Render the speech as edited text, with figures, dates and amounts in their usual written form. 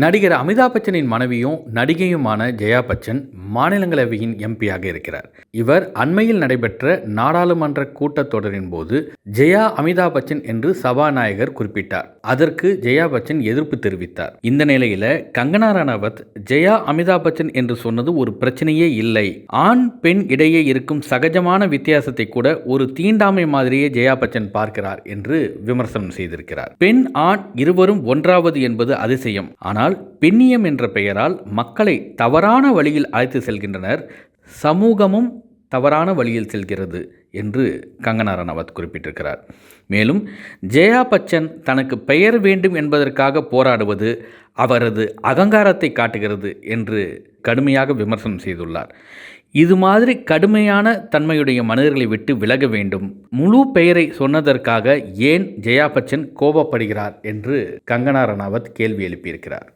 நடிகர் அமிதாப் பச்சனின் மனைவியும் நடிகையுமான ஜெயா பச்சன் மாநிலங்களவையின் எம்பியாக இருக்கிறார். இவர் அண்மையில் நடைபெற்ற நாடாளுமன்ற கூட்டத்தொடரின் போது ஜெயா அமிதாப் பச்சன் என்று சபாநாயகர் குறிப்பிட்டார். அதற்கு ஜெயா பச்சன் எதிர்ப்பு தெரிவித்தார். இந்த நிலையில கங்கனா ரணாவத் ஜெயா அமிதாப் பச்சன் என்று சொன்னது ஒரு பிரச்சனையே இல்லை, ஆண் பெண் இடையே இருக்கும் சகஜமான வித்தியாசத்தை கூட ஒரு தீண்டாமை மாதிரியே ஜெயா பச்சன் பார்க்கிறார் என்று விமர்சனம் செய்திருக்கிறார். பெண் ஆண் இருவரும் ஒன்றாவது என்பது அதிசயம், ஆனால் பெண்ணியம் என்ற பெயரால் மக்களை தவறான வழியில் அழைத்து செல்கின்றனர், சமூகமும் தவறான வழியில் செல்கிறது என்று கங்கனா ரணாவத் குறிப்பிட்டிருக்கிறார். மேலும் ஜெயா பச்சன் தனக்கு பெயர் வேண்டும் என்பதற்காக போராடுவது அவரது அகங்காரத்தை காட்டுகிறது என்று கடுமையாக விமர்சனம் செய்துள்ளார். இது மாதிரி கடுமையான தன்மையுடைய மனிதர்களை விட்டு விலக வேண்டும். முழு பெயரை சொன்னதற்காக ஏன் ஜெயா பச்சன் கோபப்படுகிறார் என்று கங்கனா ரணாவத் கேள்வி எழுப்பியிருக்கிறார்.